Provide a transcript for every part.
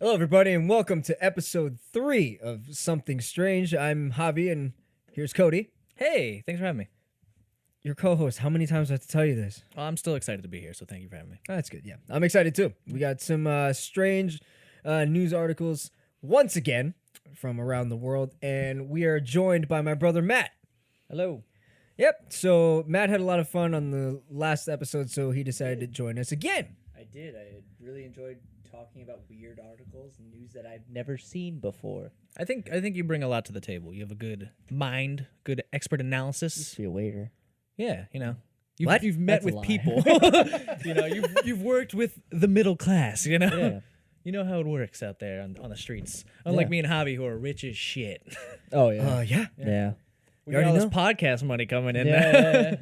Hello, everybody, and welcome to episode 3 of Something Strange. I'm Javy, and here's Cody. Hey, thanks for having me. Your co-host. How many times do I have to tell you this? Well, I'm still excited to be here, so thank you for having me. Oh, that's good, yeah. I'm excited, too. We got some strange news articles once again from around the world, and we are joined by my brother, Matt. Hello. Yep, so Matt had a lot of fun on the last episode, so he decided to join us again. I did. I really enjoyed talking about weird articles and news that I've never seen before. I think you bring a lot to the table. You have a good mind, good expert analysis. Used to be a waiter. Yeah, you've met That's a with lie. people. You've worked with the middle class. Yeah. You know how it works out there on the streets. Unlike Yeah. me and Javi, who are rich as shit. Oh yeah. Yeah. Yeah. We You got all already this podcast money coming in. Yeah.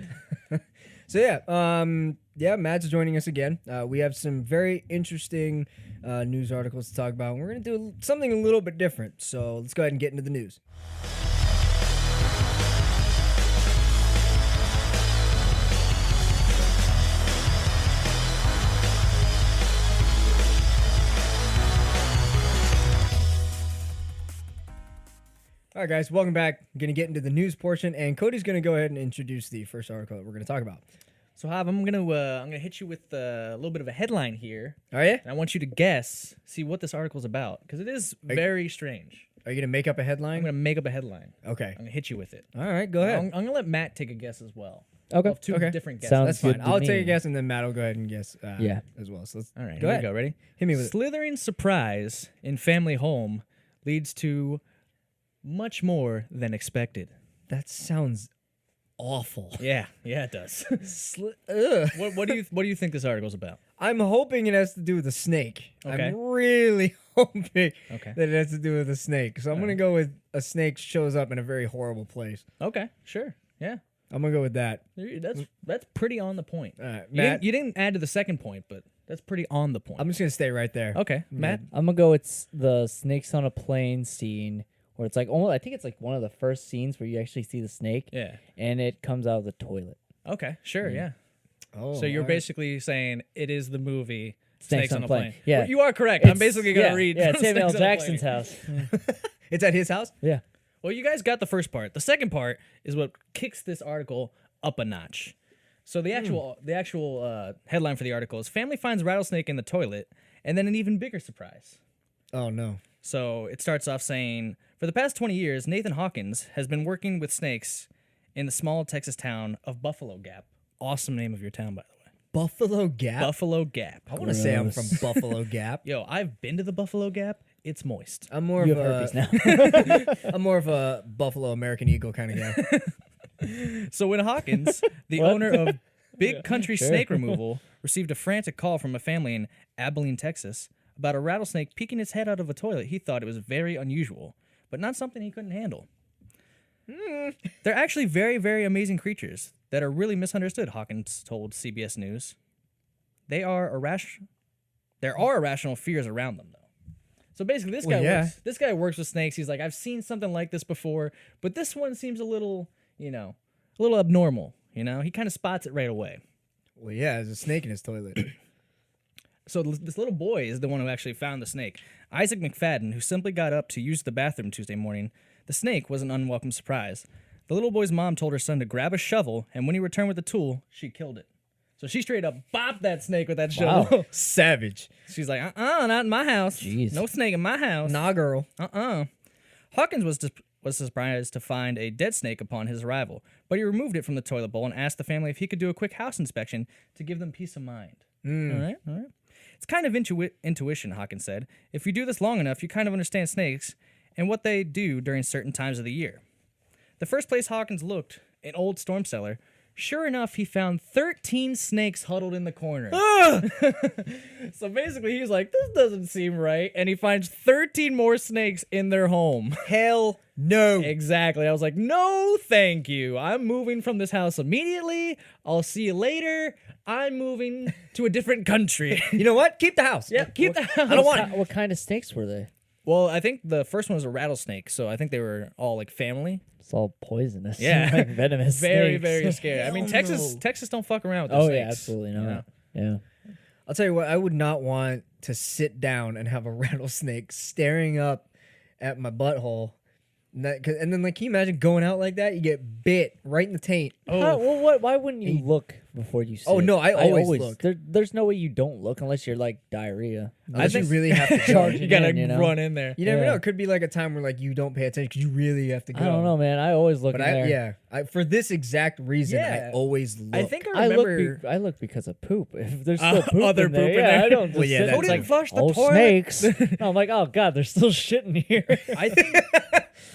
So yeah, Matt's joining us again. We have some very interesting news articles to talk about. And we're going to do something a little bit different. So let's go ahead and get into the news. All right, guys, welcome back. I'm going to get into the news portion, and Cody's going to go ahead and introduce the first article that we're going to talk about. So, Jav, I'm gonna hit you with a little bit of a headline here. Are you? And I want you to see what this article's about, because it is very strange. Are you going to make up a I'm headline? going to make up a headline. Okay. I'm going to hit you with it. All right, go ahead. I'm going to let Matt take a guess as well. Okay. Of two Okay. different guesses. Sounds That's good fine. to I'll me. take a guess, and then Matt will go ahead and guess Yeah. as well. So let's All right, go here ahead. we go. Ready? Hit me with it. Slithering surprise in family home leads to much more than expected. That sounds awful. Yeah, it does. Ugh. what do you think this article's about? I'm hoping it has to do with a snake. Okay. I'm really hoping Okay. that it has to do with a snake. So I'm going to go with a snake shows up in a very horrible place. Okay, sure. Yeah. I'm going to go with that. That's pretty on the point. All right, You Matt, didn't add to the second point, but that's pretty on the point. I'm just going to stay right there. Okay, Matt. I'm gonna go with the snakes on a plane scene where it's like I think it's like one of the first scenes where you actually see the snake. Yeah. And it comes out of the toilet. Okay, sure, yeah. Oh, So you're all right. basically saying it is the movie Snakes on a Plane. Yeah. Well, you are correct. I'm basically going to read Yeah, from Samuel Snakes on a Jackson's Plane. house. It's at his house? Yeah. Well, you guys got the first part. The second part is what kicks this article up a notch. So the actual headline for the article is "Family finds rattlesnake in the toilet," and then an even bigger surprise. Oh, no. So it starts off saying, "For the past 20 years, Nathan Hawkins has been working with snakes in the small Texas town of Buffalo Gap." Awesome name of your town, by the way. Buffalo Gap? Buffalo Gap. I want to say I'm from Gross. Buffalo Gap. Yo, I've been to the Buffalo Gap. It's moist. I'm more You of have herpes a now. I'm more of a Buffalo American Eagle kind of guy. So when Hawkins, the What? owner of Big Country sure. Snake Removal, received a frantic call from a family in Abilene, Texas, about a rattlesnake peeking its head out of a toilet, he thought it was very unusual, but not something he couldn't handle. They're actually very, very amazing creatures that are really misunderstood, Hawkins told CBS News. There are irrational fears around them, though. So basically, this guy works with snakes. He's like, I've seen something like this before, but this one seems a little abnormal. He kind of spots it right away. Well, yeah, there's a snake in his toilet. So this little boy is the one who actually found the snake. Isaac McFadden, who simply got up to use the bathroom Tuesday morning. The snake was an unwelcome surprise. The little boy's mom told her son to grab a shovel, and when he returned with the tool, she killed it. So she straight up bopped that snake with that shovel. Wow. Savage. She's like, not in my house. Jeez. No snake in my house. Nah, girl. Hawkins was surprised to find a dead snake upon his arrival, but he removed it from the toilet bowl and asked the family if he could do a quick house inspection to give them peace of mind. All right. It's kind of intuition, Hawkins said. If you do this long enough, you kind of understand snakes and what they do during certain times of the year. The first place Hawkins looked, an old storm cellar. Sure enough, he found 13 snakes huddled in the corner. So basically, he's like, this doesn't seem right. And he finds 13 more snakes in their home. Hell no. Exactly. I was like, no, thank you. I'm moving from this house immediately. I'll see you later. I'm moving to a different country. You know what? Keep the house. Yeah, keep the house. I don't want it. What kind of snakes were they? Well, I think the first one was a rattlesnake, so I think they were all like family. It's all poisonous. Yeah. Like venomous Very, snakes. very scary. I mean, Hell no. Texas don't fuck around with those Oh snakes. yeah, absolutely not. you know? Yeah. I'll tell you what, I would not want to sit down and have a rattlesnake staring up at my butthole. And then, like, can you imagine going out like that? You get bit right in the taint. Well, why wouldn't you look before you sit? Oh, no, I always look. There's no way you don't look unless you're like diarrhea. I think you really have to Charge You it gotta in, you know? run in there. You never Yeah. know. It could be like a time where like you don't pay attention because you really have to go. I don't know, man. I always look But in there. for this exact reason, Yeah. I always look. I think I remember. I look because of poop. If there's still poop other in there, poop in yeah, there. I don't just Well, yeah, sit that's there. It's like, like, flush the oh, toilet. snakes. I'm like, oh god, there's still shit in here.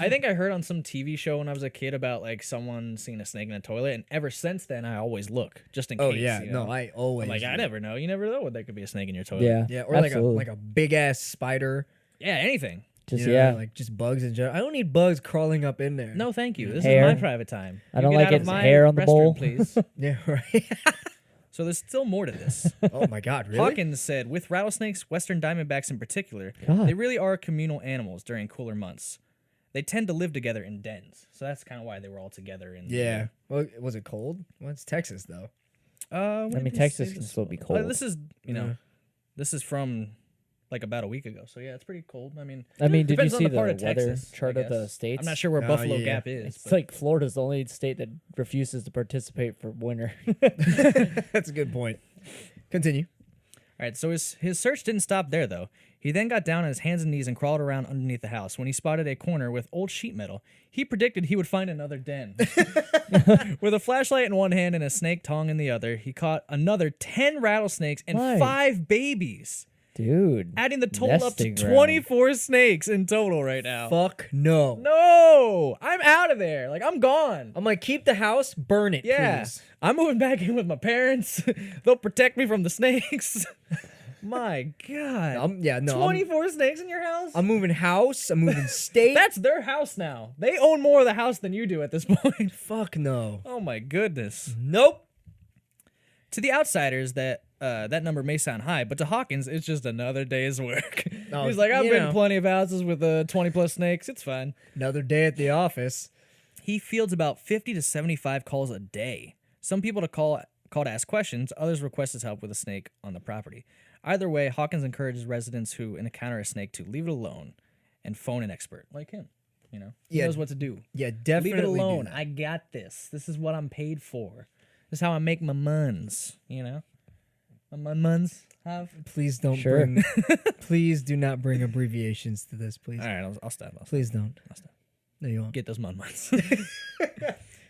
I think I heard on some TV show when I was a kid about like someone seeing a snake in a toilet, and ever since then I always look just in Oh case. yeah, you know? no, I always. I'm like, I look. never know. You never know there could be a snake in your toilet. Yeah, Yeah, or absolutely. like a big ass spider. Yeah, anything. Just you know, yeah. like just bugs in general. I don't need bugs crawling up in there. No, thank you. This Hair. is my private time. I You don't get like out of its my hair on the restroom, bowl. please. Yeah, right. So there's still more to this. Oh my god, really? Hawkins said, with rattlesnakes, western diamondbacks in particular, God. they really are communal animals during cooler months. They tend to live together in dens, so that's kind of why they were all together. Yeah. Well, was it cold? Well, it's Texas though. I mean, Texas can still be cold. This is Yeah. this is from like about a week ago, so yeah, it's pretty cold. I mean, I mean, did you depends on see the the part weather of Texas, chart I of the guess. states? I'm not sure where Oh, Buffalo yeah. Gap is. It's but like Florida's the only state that refuses to participate for winter. That's a good point. Continue. all right, so his search didn't stop there though. He then got down on his hands and knees and crawled around underneath the house. When he spotted a corner with old sheet metal, he predicted he would find another den. With a flashlight in one hand and a snake tongue in the other, he caught another 10 rattlesnakes and Why? 5 babies, Dude. adding the total up to nesting ground. 24 snakes in total right now. Fuck no. No, I'm out of there. Like, I'm gone. I'm like, keep the house, burn it, Yeah, please. I'm moving back in with my parents. They'll protect me from the snakes. My God. 24 snakes in your house? I'm moving house. I'm moving state. That's their house now. They own more of the house than you do at this point. Fuck no. Oh my goodness. Nope. To the outsiders, that number may sound high, but to Hawkins, it's just another day's work. Oh, He's like, I've you been know. in plenty of houses with 20 plus snakes. It's fine. Another day at the office. He fields about 50 to 75 calls a day. Some people call to ask questions. Others request his help with a snake on the property. Either way, Hawkins encourages residents who encounter a snake to leave it alone and phone an expert like him. You know, he Yeah. knows what to do. Yeah, definitely. Leave it do alone. that. I got this. This is what I'm paid for. This is how I make my muns. You know, my muns have. Please don't Sure. bring. Please do not bring abbreviations to this, please. All right, I'll stop. Please don't. I'll stop. No, you won't. Get those muns.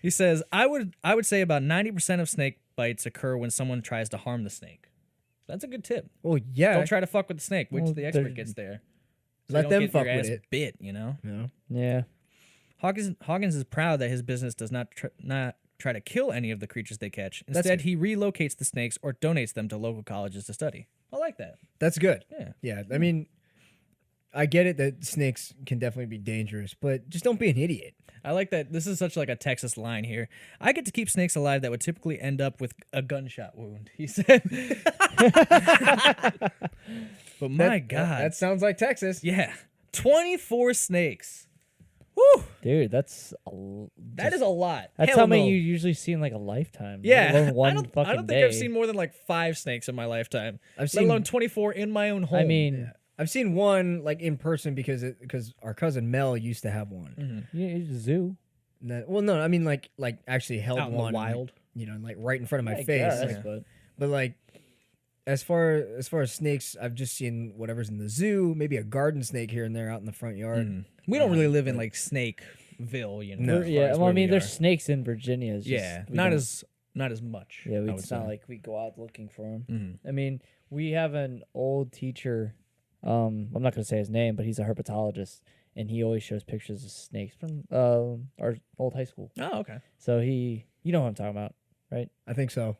He says, I would say about 90% of snake bites occur when someone tries to harm the snake. That's a good tip. Well, yeah. Don't try to fuck with the snake. Wait Well, till the expert there- gets there. Let you don't them get fuck your with ass it. Bit, you know. No. Yeah. Hawkins is proud that his business does not try to kill any of the creatures they catch. That's Instead, good. he relocates the snakes or donates them to local colleges to study. I like that. That's good. Yeah. Yeah. I mean, I get it that snakes can definitely be dangerous, but just don't be an idiot. I like that. This is such like a Texas line here. I get to keep snakes alive that would typically end up with a gunshot wound, he said. But my God. That sounds like Texas. Yeah. 24 snakes. Woo! Dude, That is a lot. That's Hell how many no. you usually see in like a lifetime. Yeah. Let alone one I don't fucking think day. I've seen more than like 5 snakes in my lifetime. I've Let seen. alone 24 in my own home. I mean, I've seen one like in person because our cousin Mel used to have one. Mm-hmm. yeah, it's a zoo. And well, no, I mean like actually held Out in the one wild. you know, like right in front of my I face. guess, like, but But like, as far as snakes, I've just seen whatever's in the zoo. Maybe a garden snake here and there out in the front yard. Mm. We don't really live in like Snakeville, you know. No. as far yeah, as well, I where mean, we there's are. snakes in Virginia. It's just, Yeah, we not don't- as much. Yeah, I would it's not say. like we go out looking for them. Mhm. I mean, we have an old teacher. I'm not gonna say his name, but he's a herpetologist, and he always shows pictures of snakes from our old high school. Oh, okay. So you know what I'm talking about, right? I think so.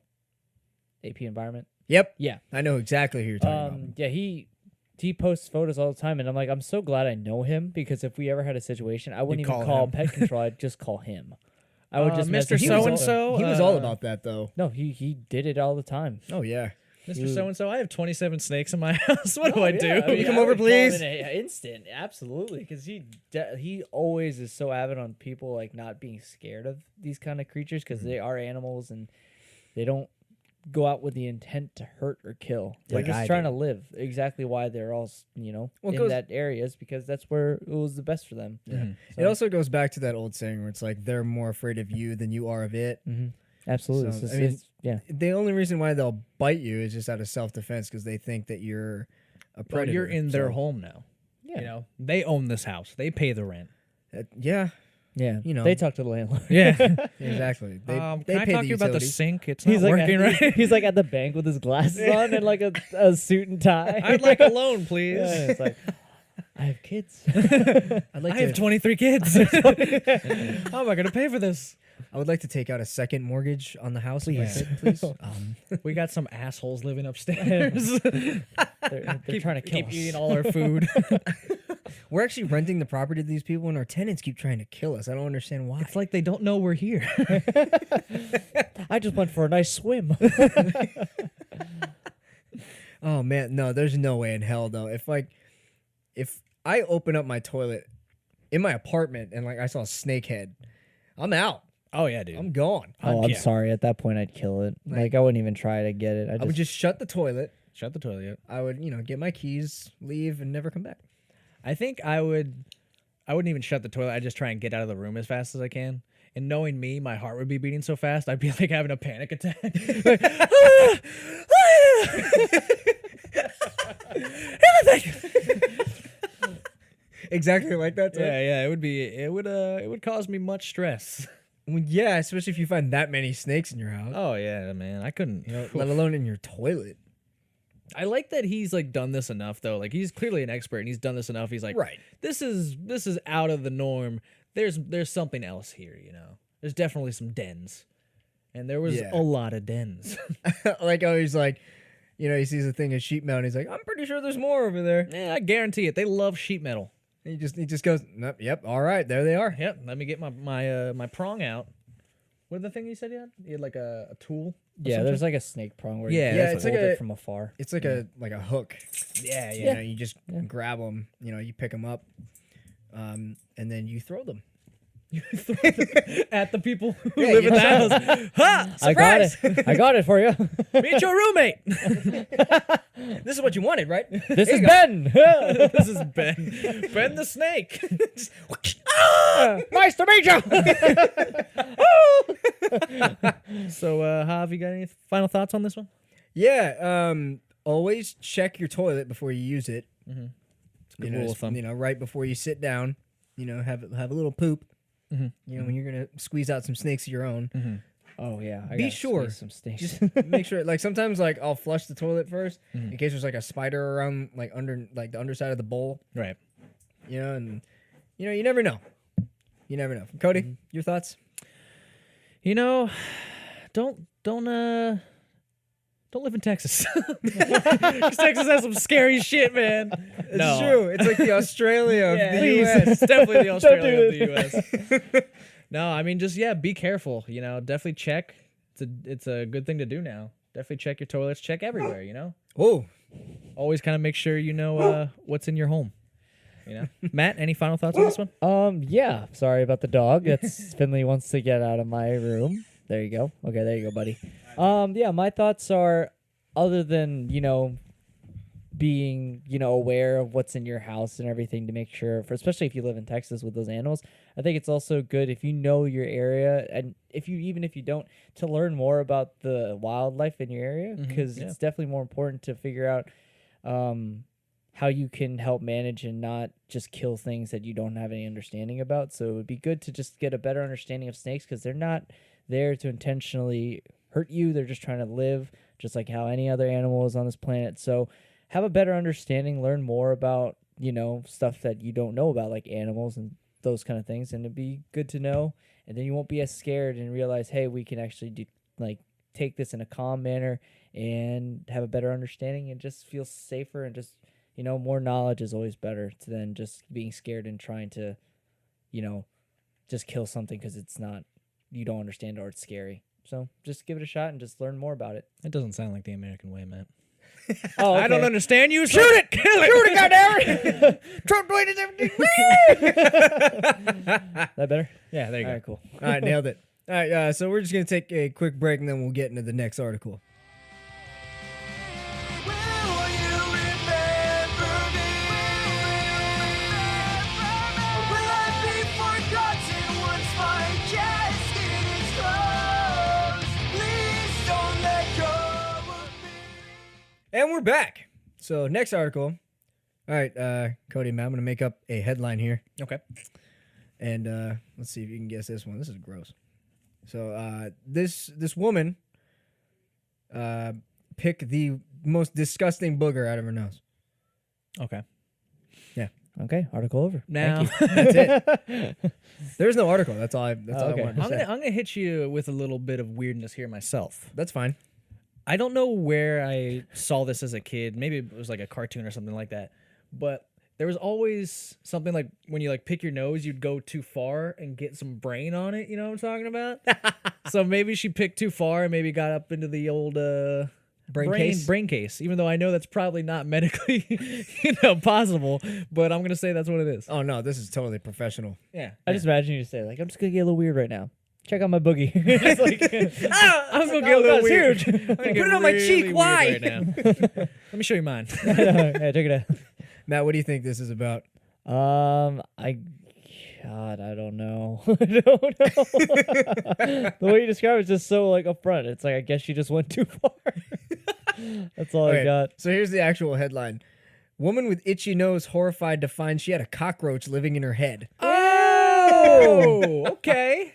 AP Environment. Yep. Yeah. I know exactly who you're talking about. Yeah, he posts photos all the time, and I'm like, I'm so glad I know him because if we ever had a situation, I wouldn't You'd even call call him. pet control. I'd just call him. I would just Mr. message him. So-and-so. He was all about that though. No, he did it all the time. Oh yeah. Mr. Dude. So-and-so, I have 27 snakes in my house. What do Oh, I yeah, do? I mean, you come I over, would call him please? in an instant, absolutely, because he always is so avid on people like not being scared of these kind of creatures because they are animals and they don't go out with the intent to hurt or kill. They're Like just I trying do. to live. Exactly why they're all, Well, it in goes- that area is because that's where it was the best for them. Yeah. So- It also goes back to that old saying where it's like they're more afraid of you than you are of it. Absolutely. So, It's- I mean, it's- yeah. The only reason why they'll bite you is just out of self-defense because they think that you're a Well, predator. you're in their So, home now. Yeah. You know, they own this house. They pay the rent. Yeah, Yeah. you know. They talk to the landlord. Yeah. exactly. They Can pay I talk the to you about the utilities. sink? It's He's not like working right. he's like at the bank with his glasses on and like a suit and tie. I'd like a loan, please. Yeah, it's like I have kids. I'd like I have to. 23 kids. How am I going to pay for this? I would like to take out a second mortgage on the house, Please. if I could, please. We got some assholes living upstairs. They're trying to kill keep us. eating all our food. We're actually renting the property to these people, and our tenants keep trying to kill us. I don't understand why. It's like they don't know we're here. I just went for a nice swim. Oh man, no, there's no way in hell though. If I open up my toilet in my apartment and like I saw a snake head, I'm out. Oh yeah, dude. I'm gone. Oh, I'm Yeah. sorry. At that point, I'd kill it. Like I wouldn't even try to get it. I would just shut the toilet. Shut the toilet. I would, get my keys, leave, and never come back. I think I wouldn't even shut the toilet. I'd just try and get out of the room as fast as I can. And knowing me, my heart would be beating so fast, I'd be like having a panic attack. Like, Exactly like that. Too. yeah. It would cause me much stress. Well, yeah, especially if you find that many snakes in your house. Oh yeah, man. I couldn't. Let alone in your toilet. I like that he's like done this enough though. Like he's clearly an expert and he's done this enough. He's like, Right. This is out of the norm. There's something else here, you know. There's definitely some dens. And there was Yeah. a lot of dens. Like, oh, he's like, he sees a thing of sheet metal, and he's like, I'm pretty sure there's more over there. Yeah, I guarantee it. They love sheet metal. And he just goes, nope, yep, all right, there they are. Yep. Let me get my prong out. What the thing you said you had? You had like a tool? yeah. There's like a snake prong where Yeah, you that's just what- hold it's like it from afar. It's like a hook. Yeah, You just grab them. You pick them up, and then you throw them. At the people who Yeah, live you in the house. Ha! I got Surprise! it. I got it for you. Meet your roommate. This is what you wanted, right? This is Ben. This is Ben. Ben the snake. Nice to meet you. So, have you got any final thoughts on this one? Yeah. Always check your toilet before you use it. It's a good rule of thumb. Right before you sit down. Have a little poop. When you're gonna squeeze out some snakes of your own. Oh yeah. I Be gotta sure. squeeze some snakes. Just make sure. Like sometimes, like I'll flush the toilet first in case there's like a spider around, like under, like the underside of the bowl. Right. And you never know. You never know. Cody, your thoughts? You know, don't live in Texas. 'Cause Texas has some scary shit, man. It's true. It's like the Australia of the please. U.S. It's definitely the Australia of do the U.S. No, I mean, just be careful. Definitely check. It's a good thing to do now. Definitely check your toilets. Check everywhere. Oh, Always kind of make sure you know what's in your home. Matt, any final thoughts on this one? Yeah. Sorry about the dog. That's Finley wants to get out of my room. There you go. Okay, there you go, buddy. Yeah, my thoughts are, other than being aware of what's in your house and everything to make sure, especially if you live in Texas with those animals, I think it's also good if you know your area, and even if you don't, to learn more about the wildlife in your area, because it's definitely more important to figure out how you can help manage and not just kill things that you don't have any understanding about. So it would be good to just get a better understanding of snakes, because they're not there to intentionally hurt you. They're just trying to live just like how any other animal is on this planet. So have a better understanding, learn more about, stuff that you don't know about, like animals and those kind of things. And it'd be good to know. And then you won't be as scared and realize, hey, we can actually take this in a calm manner and have a better understanding and just feel safer, and just, more knowledge is always better than just being scared and trying to, just kill something because it's not, you don't understand or it's scary. So just give it a shot and just learn more about it. That doesn't sound like the American way, Matt. Oh, I don't understand you. Shoot it! Kill it! shoot it, goddamn! Trump tweeted everything. That better? Yeah, there you All go. right, cool. All right, nailed it. All right, so we're just gonna take a quick break, and then we'll get into the next article. And we're back. So next article. All right, Cody, man, I'm gonna make up a headline here, Okay. and let's see if you can guess this one. This is gross. So this woman picked the most disgusting booger out of her nose. Okay. Okay, article over. Now That's it. There's no article. That's all. That's all okay. I wanted to I'm say. gonna hit you with a little bit of weirdness here myself. That's fine. I don't know where I saw this as a kid. Maybe it was like a cartoon or something like that. But there was always something like when you like pick your nose, you'd go too far and get some brain on it. You know what I'm talking about? So maybe she picked too far and maybe got up into the old brain case. Even though I know that's probably not medically possible, but I'm gonna say that's what it is. Oh no, this is totally professional. Yeah. I just imagine you say like, I'm just gonna get a little weird right now. Check out my boogie. It's like, I'm gonna get a little weird. Huge. I'm gonna get Put it on my cheek. really Why? weird right now. Let me show you mine. Yeah, check it out. Matt, what do you think this is about? God, I don't know. I don't know. The way you describe it is just so like upfront. It's like I guess she just went too far. That's all I got. So here's the actual headline: Woman with itchy nose horrified to find she had a cockroach living in her head. Oh, okay.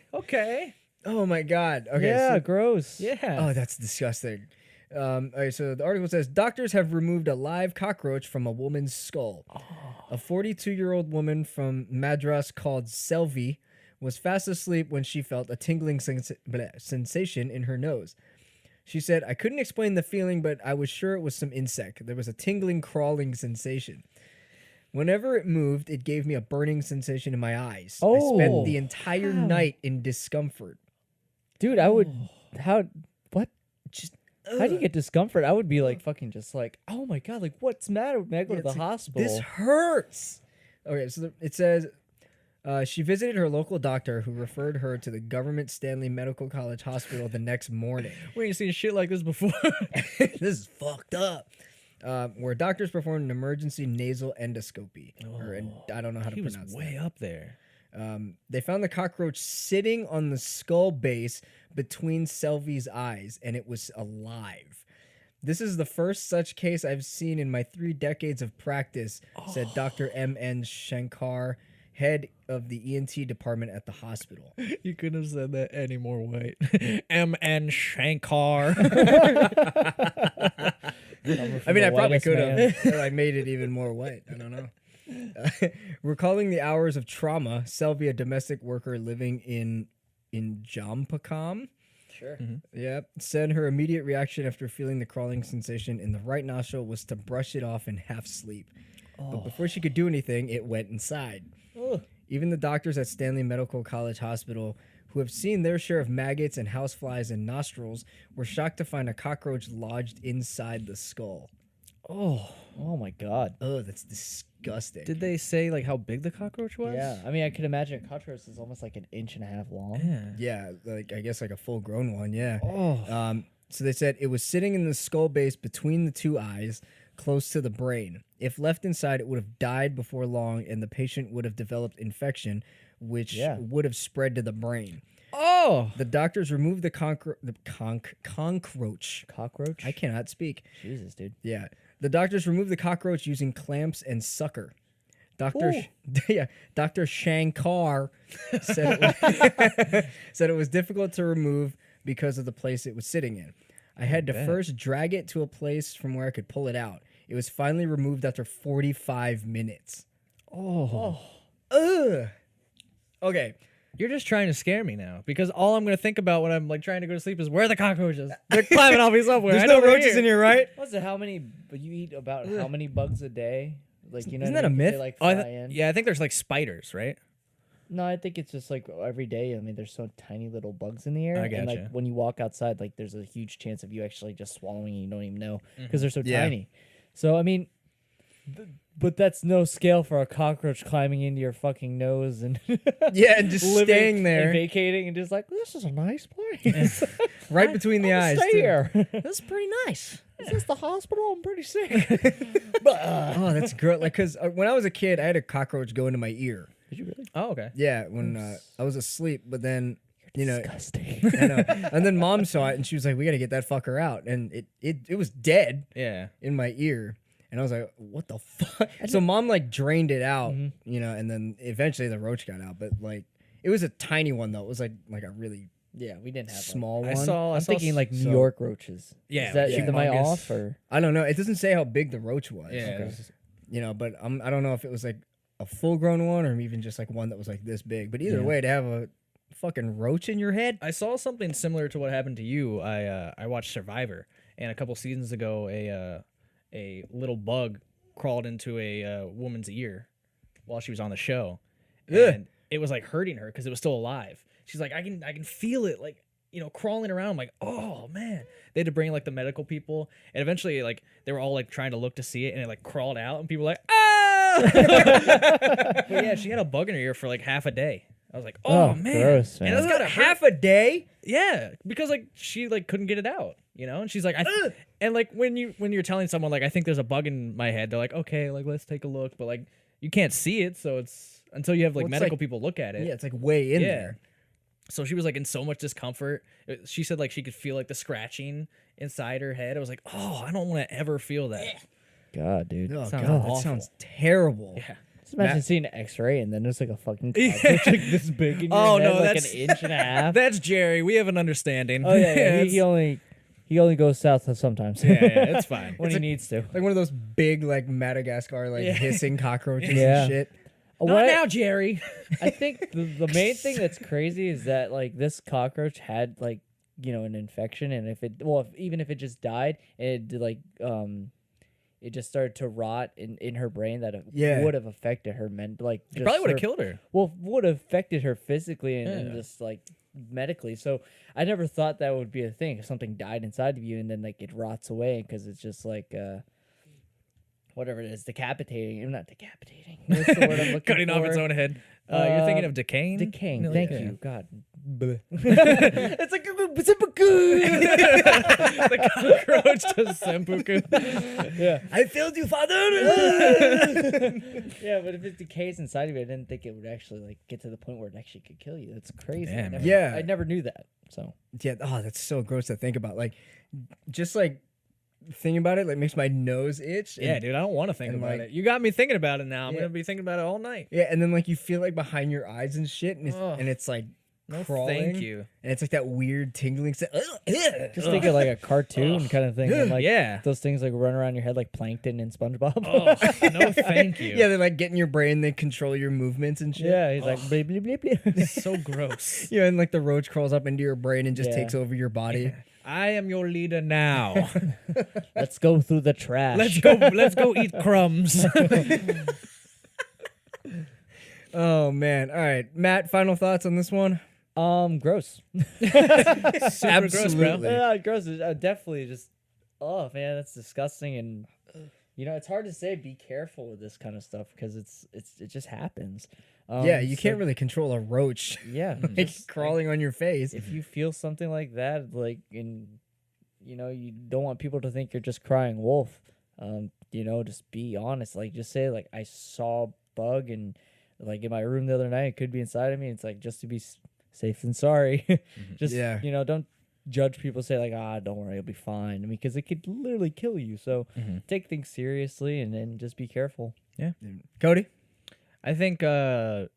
Oh my god. Okay. Yeah, so- gross. Yeah. oh, that's disgusting. All right, so the article says doctors have removed a live cockroach from a woman's skull. A 42-year-old woman from Madras called Selvi was fast asleep when she felt a tingling sensation in her nose. She said, I couldn't explain the feeling, but I was sure it was some insect. There was a tingling, crawling sensation. Whenever it moved, it gave me a burning sensation in my eyes. I spent Oh, the entire how? night in discomfort. Dude, I would. What? Just How do you get discomfort? I would be like fucking just like, oh my god, like what's the matter with me? I go to the it's like, hospital. This hurts. Okay, so it says she visited her local doctor who referred her to the government Stanley Medical College Hospital the next morning. We ain't seen shit like this before. This is fucked up. Where doctors performed an emergency nasal endoscopy. I don't know how to He was pronounce way that. up there. They found the cockroach sitting on the skull base between Selvi's eyes, and it was alive. This is the first such case I've seen in my 3 decades of practice, said Dr. M.N. Shankar, head of the ENT department at the hospital. You couldn't have said that any more white. M.N. Shankar. I mean, I probably could have. I made it even more white. I don't know. Recalling the hours of trauma, Selvi, a domestic worker living in Jampakam, Sure. said her immediate reaction after feeling the crawling sensation in the right nostril was to brush it off in half sleep. But before she could do anything, it went inside. Even the doctors at Stanley Medical College Hospital, who have seen their share of maggots and houseflies in nostrils, were shocked to find a cockroach lodged inside the skull. Oh my god. Oh, that's disgusting. Did they say like how big the cockroach was? Yeah, I mean, I could imagine a cockroach is almost like 1.5 inches long. Yeah. Yeah, like I guess like a full-grown one. Yeah. Oh, So they said it was sitting in the skull base between the 2 eyes, close to the brain. If left inside, it would have died before long, and the patient would have developed infection, which would have spread to the brain. Oh. The doctors removed the cockroach. cockroach. I cannot speak. Jesus, dude. Yeah, the doctors removed the cockroach using clamps and sucker. Dr. Shankar said it was difficult to remove because of the place it was sitting in. I had to first drag it to a place from where I could pull it out. It was finally removed after 45 minutes. Ugh. Okay. You're just trying to scare me now because all I'm going to think about when I'm like trying to go to sleep is where are the cockroaches? They're climbing off me somewhere. There's I know no they're roaches in here, right? What's it? How many? But you eat about how many bugs a day? Like you know, Isn't what I that a mean? myth? They, like, Oh, fly in. yeah, I think there's like spiders, right? No, I think it's just like every day. I mean, there's so tiny little bugs in the air, I and like gotcha. when you walk outside, like there's a huge chance of you actually just swallowing and you don't even know because they're so Yeah. tiny. So I mean, but that's no scale for a cockroach climbing into your fucking nose and Yeah, and just living staying there, and vacating and just like this is a nice place. right between the eyes. Stay too. here. That's pretty nice. Is this the hospital? I'm pretty sick. Oh, that's great. Like, cause when I was a kid, I had a cockroach go into my ear. Did you really? Oh, okay. Yeah, when I was asleep, but then You're You know, Disgusting. I know. And then mom saw it and she was like, "We got to get that fucker out." And it was dead Yeah. in my ear. And I was like, "What the fuck?" So mom like drained it out, Mm-hmm. you know, and then eventually the roach got out. But like, it was a tiny one though. It was like a really Yeah, we didn't have one. small I one. saw. I'm thinking like New so- York roaches. Yeah, Is that yeah. am I Humongous. off or? I don't know. It doesn't say how big the roach was. Yeah. Okay. You know, but I don't know if it was like a full grown one or even just like one that was like this big. But either Yeah. way, to have a fucking roach in your head. I saw something similar to what happened to you. I watched Survivor, and a couple seasons ago, a little bug crawled into a woman's ear while she was on the show, and it was like hurting her because it was still alive. She's like, I can feel it, like, you know, crawling around. I'm like, oh man. They had to bring like the medical people, and eventually like they were all like trying to look to see it, and it like crawled out, and people were like, ah. But yeah, she had a bug in her ear for like half a day. I was like, oh, man. gross, man. And that's gotta hurt. half a day. Yeah, because like she like couldn't get it out, you know, and she's like, and like when you're telling someone like I think there's a bug in my head, they're like, okay, like let's take a look, but like you can't see it, so it's until you have like Well, it's medical like- people look at it. Yeah, it's like way in Yeah. there. So she was like in so much discomfort. She said like she could feel like the scratching inside her head. I was like, oh, I don't want to ever feel that. God, dude. Oh Sounds god, that awful. sounds terrible. Yeah. Just imagine Matt- seeing an X-ray and then there's like a fucking Yeah. cockroach like this big in your Oh, head, no, like that's- an inch and a half. That's Jerry. We have an understanding. Oh yeah, yeah. it's, He only goes south sometimes. yeah, it's fine. when he needs to. Like one of those big like Madagascar like Yeah. hissing cockroaches Yeah. and shit. Not What now, Jerry. I think the main thing that's crazy is that like this cockroach had like, you know, an infection, and even if it just died, it like it just started to rot in her brain, that it Yeah. would have affected her like It probably would have her- killed her. Well, would have affected her physically and Yeah. just like medically. So I never thought that would be a thing. If something died inside of you and then like it rots away because it's just like whatever it is, decapitating. Not decapitating. What's the word I'm looking Cutting off its for? own head. You're thinking of decaying? Decaying. No, Thank yeah. you. God. It's like The cockroach does seppuku. Yeah. I failed you, father. Yeah, but if it decays inside of you, I didn't think it would actually like get to the point where it actually could kill you. That's crazy. Yeah, man. Yeah. I never knew that. So Yeah, oh, that's so gross to think about. Like, just like thinking about it, like makes my nose itch. Yeah, and, dude, I don't want to think and, about like- it. You got me thinking about it now. I'm Yeah. gonna be thinking about it all night. Yeah, and then like you feel like behind your eyes and shit, and Ugh. it's like No, crawling. thank you. And it's like that weird tingling. just think of like a cartoon kind of thing. And, like Yeah. those things like run around your head like plankton and SpongeBob. Oh, no, thank you. Yeah, they like get in your brain. They control your movements and shit. Yeah, he's like bleep, bleep, bleep, bleep. So gross. Yeah, and like the roach crawls up into your brain and just Yeah. takes over your body. I am your leader now. Let's go through the trash. Let's go eat crumbs. Oh man! All right, Matt. Final thoughts on this one? Gross. Super gross, bro. Absolutely. Yeah, gross. Is definitely just. Oh man, that's disgusting, and you know it's hard to say. Be careful with this kind of stuff because it just happens. Yeah, you so- can't really control a roach Yeah, like just, crawling on your face. if you feel something like that, like and you know you don't want people to think you're just crying wolf. You know, just be honest. Like just say like I saw a bug and like in my room the other night. It could be inside of me. It's like just to be safe than sorry. Just Yeah. you know, don't judge people. Say like don't worry, you'll be fine. I mean, because it could literally kill you. So take things seriously and then just be careful. Cody. I think I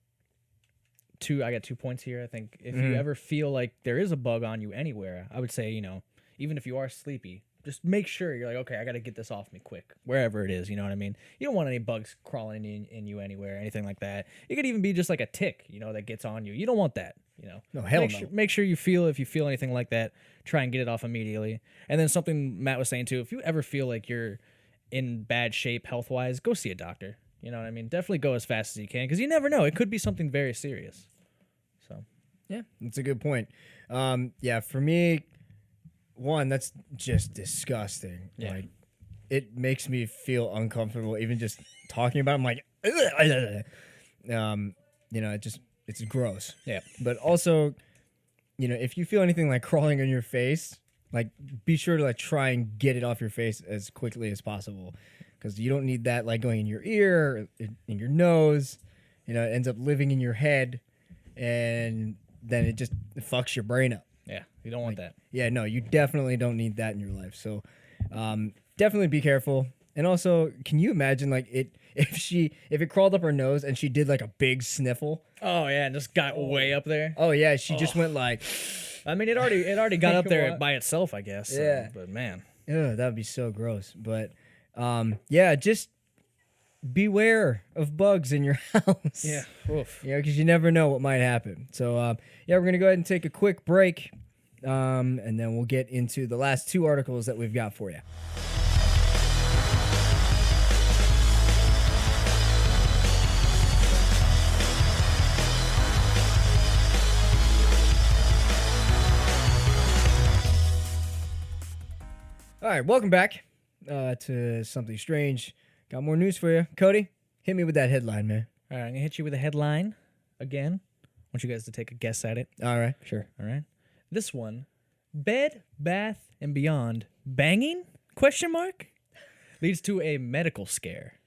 got 2 points here. I think if you ever feel like there is a bug on you anywhere, I would say, you know, even if you are sleepy, just make sure you're like, okay, I got to get this off me quick, wherever it is. You know what I mean? You don't want any bugs crawling in you anywhere, anything like that. It could even be just like a tick, you know, that gets on you. You don't want that, you know. No, hell make no. Sure, make sure if you feel anything like that, try and get it off immediately. And then something Matt was saying too, if you ever feel like you're in bad shape health-wise, go see a doctor. You know what I mean? Definitely go as fast as you can because you never know. It could be something very serious. So, Yeah, that's a good point. Yeah, for me, one, that's just disgusting. Yeah. Like, it makes me feel uncomfortable even just talking about it. I'm like, ugh. You know, it's gross. yeah. But also, you know, if you feel anything like crawling on your face, like be sure to like try and get it off your face as quickly as possible, because you don't need that like going in your ear, or in your nose. You know, it ends up living in your head, and then it just fucks your brain up. Yeah, you don't want that. Yeah, no, you definitely don't need that in your life. So definitely be careful. And also, can you imagine like if it crawled up her nose and she did like a big sniffle? Oh yeah, and just got way up there. Oh yeah, she just went like. I mean, it already got up there by itself, I guess. Yeah. But man, Ugh, that would be so gross. But yeah, just beware of bugs in your house. yeah, oof. Yeah, because you never know what might happen. So yeah, we're gonna go ahead and take a quick break, and then we'll get into the last two articles that we've got for you. All right, welcome back to Something Strange. Got more news for you. Cody, hit me with that headline, man. All right, I'm gonna hit you with a headline again. I want you guys to take a guess at it. All right. Sure. All right, this one: Bed, Bath, and Beyond banging? Question mark leads to a medical scare.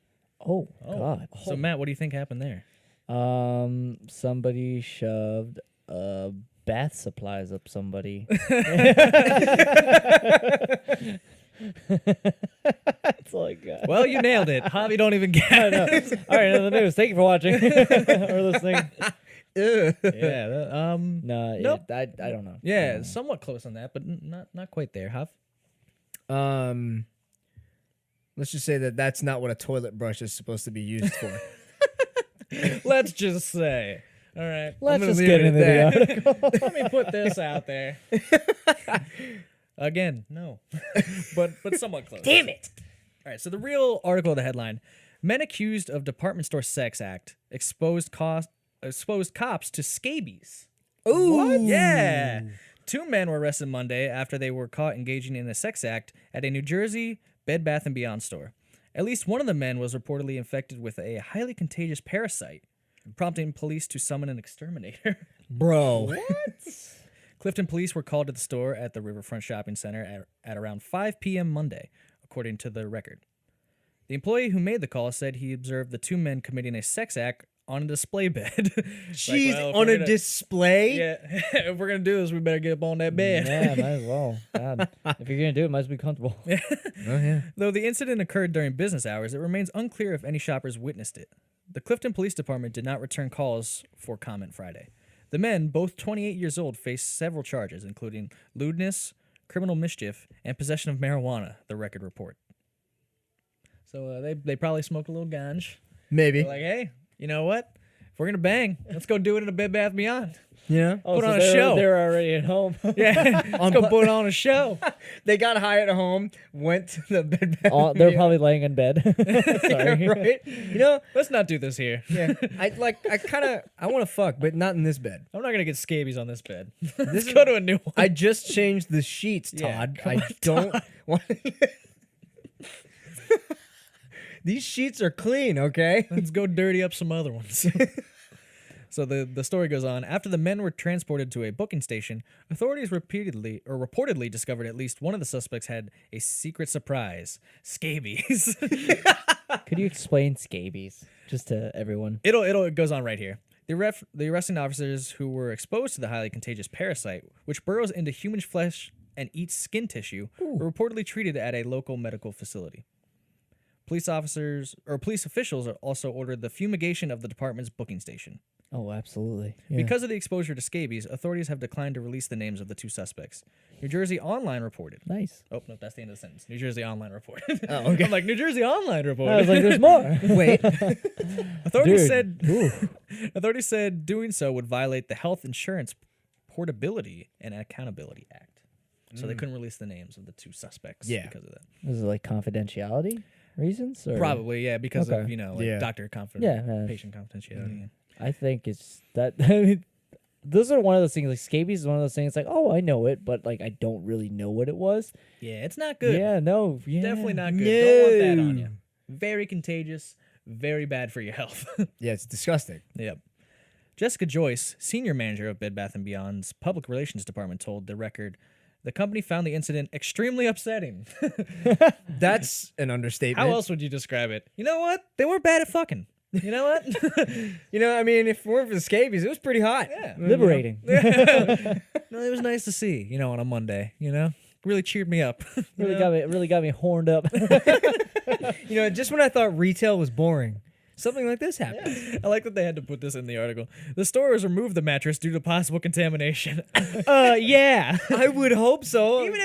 Oh, God. So Matt, what do you think happened there? Somebody shoved bath supplies up somebody. That's all I got. Well, you nailed it. Javi don't even get it. All right, another news. Thank you for watching or listening. Yeah. No, Nope. I don't know. Yeah, somewhat close on that, but not quite there, Jav. Let's just say that that's not what a toilet brush is supposed to be used for. Let's just say. All right. Let's gonna just leave get it into at the article. Let me put this out there. Again, no. but somewot close. Damn it. All right, so the real article of the headline: Men accused of department store sex act exposed cops to scabies. Ooh. What? Yeah. 2 men were arrested Monday after they were caught engaging in a sex act at a New Jersey Bed Bath & Beyond store. At least one of the men was reportedly infected with a highly contagious parasite, prompting police to summon an exterminator. Bro. Clifton police were called to the store at the Riverfront Shopping Center at around 5 p.m. Monday, according to the record. The employee who made the call said he observed the 2 men committing a sex act on a display bed. Jeez, if on we're a gonna- display? Yeah, if we're going to do this, we better get up on that bed. Yeah, might as well. God. If you're going to do it, might as well be comfortable. Oh, yeah. Though the incident occurred during business hours, it remains unclear if any shoppers witnessed it. The Clifton Police Department did not return calls for comment Friday. The men, both 28 years old, faced several charges, including lewdness, criminal mischief, and possession of marijuana, the record report. So they probably smoked a little ganj. Maybe. They're like, hey, you know what? If we're going to bang, let's go do it in a Bed Bath Beyond. Yeah. Put on a show. They're already at home. Yeah, let's go put on a show. They got high at home, went to the Bed Bath Oh, & they're Beyond. probably laying in bed. Sorry. Right? You know, Let's not do this here. yeah. I want to fuck, but not in this bed. I'm not going to get scabies on this bed. This Let's is- go to a new one. I just changed the sheets, Yeah, Todd. come I don't want. These sheets are clean, okay? Let's go dirty up some other ones. So the story goes on. After the men were transported to a booking station, authorities reportedly discovered at least one of the suspects had a secret surprise: scabies. Could you explain scabies just to everyone? It goes on right here. The arresting officers who were exposed to the highly contagious parasite, which burrows into human flesh and eats skin tissue, were reportedly treated at a local medical facility. Police officials also ordered the fumigation of the department's booking station. Oh, absolutely. Yeah. Because of the exposure to scabies, authorities have declined to release the names of the 2 suspects. New Jersey Online reported. Nice. Oh, no, that's the end of the sentence. New Jersey Online reported. Oh, okay. I'm like, New Jersey Online I reported. was like, there's more. Wait. Authorities said doing so would violate the Health Insurance Portability and Accountability Act. So they couldn't release the names of the 2 suspects because of that. Was it like confidentiality reasons? Or? Probably, yeah, because of, Okay. like doctor patient confidentiality. I think it's that. I mean, those are one of those things. Like scabies is one of those things. Like, oh, I know it, but like I don't really know what it was. Yeah, it's not good. Yeah, no, yeah. Definitely not good. Don't want that on you. Very contagious, very bad for your health. Yeah, it's disgusting. Yep. Jessica Joyce, senior manager of Bed Bath & Beyond's public relations department, told the record the company found the incident extremely upsetting. That's an understatement. How else would you describe it? You know what? They weren't bad at fucking. You know what? You know, I mean, if it weren't for the scabies, it was pretty hot. Yeah. Liberating. No, it was nice to see, you know, on a Monday, you know? Really cheered me up. Really got me horned up. You know, just when I thought retail was boring, something like this happened. I like that they had to put this in the article. The store has removed the mattress due to possible contamination. Yeah. I would hope so. Even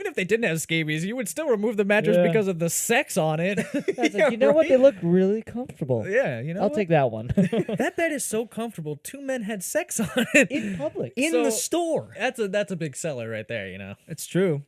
if they didn't have scabies, you would still remove the mattress Yeah. because of the sex on it. It's like, you know what? They look really comfortable. Yeah, you know I'll what? take that one. That bed is so comfortable. 2 men had sex on it In public. in So- the store. That's a big seller right there. You know. It's true.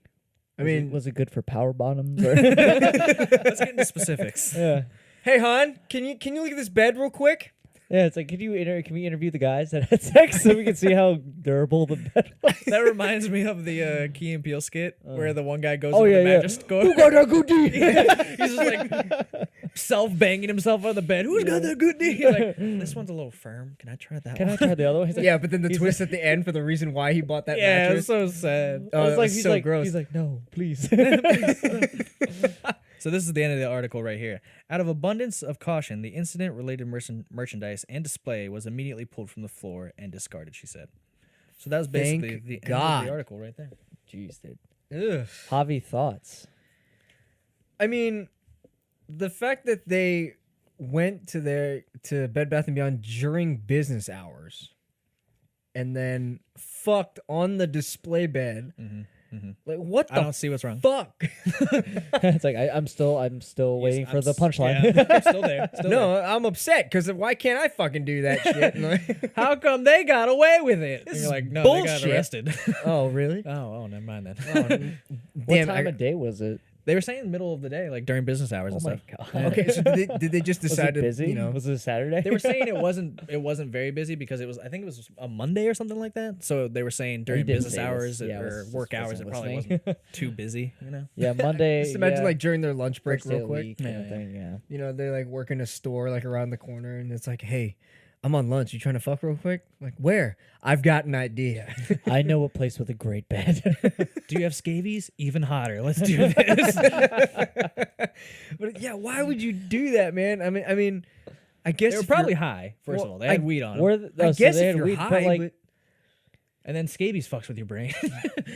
I mean, was it good for power bottoms? Or Let's get into specifics. yeah. hey Han, can you look at this bed real quick? Yeah, it's like, can we interview the guys that had sex so we can see how durable the bed was? That reminds me of the Key and Peele skit where the one guy goes Oh, on yeah, the yeah. mattress. Who got a good D? He's just like self-banging himself on the bed. Who's got that good knee? He's like, this one's a little firm. Can I try that Can I one? try the other one? He's like, Yeah, but then the twist at the end for the reason why he bought that Yeah, mattress. it's so sad. Oh, it's it like was he's so like, gross. He's like, no, please. So this is the end of the article right here. Out of abundance of caution, the incident-related merchandise and display was immediately pulled from the floor and discarded, she said. So that was basically Thank the end of God. the article right there. Jeez, dude. Ugh. Javi, thoughts? I mean, the fact that they went to Bed Bath & Beyond during business hours and then fucked on the display bed. Like, what I the don't see what's wrong. fuck? It's like I'm still waiting for the punchline. Yeah, I'm still there. Still there. No, I'm upset because why can't I fucking do that shit? Like, How come they got away with it? And is you're like, no, they bullshit. got arrested. oh, really? oh, never mind then. What Damn, time of day was it? They were saying middle of the day, like during business hours Oh and my stuff. god. Okay, so did they just Was decide it to, busy? you know? Was it a Saturday? They were saying it wasn't very busy because I think it was a Monday or something like that. So they were saying during didn't business say hours this. Yeah, I or was- work wasn't hours, it probably listening. wasn't too busy, you know? Yeah, Monday. Just imagine yeah. like during their lunch break First day real of the quick. week kind of Yeah. thing, yeah. You know, they like work in a store like around the corner and it's like, hey, I'm on lunch. You trying to fuck real quick? Like, where? I've got an idea. I know a place with a great bed. Do you have scabies? Even hotter. Let's do this. But yeah, why would you do that, man? I mean, I guess They were if you're- probably high, first Well, of all. They had weed on them. Were I so guess they if had you're weed, high, but like, but And then scabies fucks with your brain.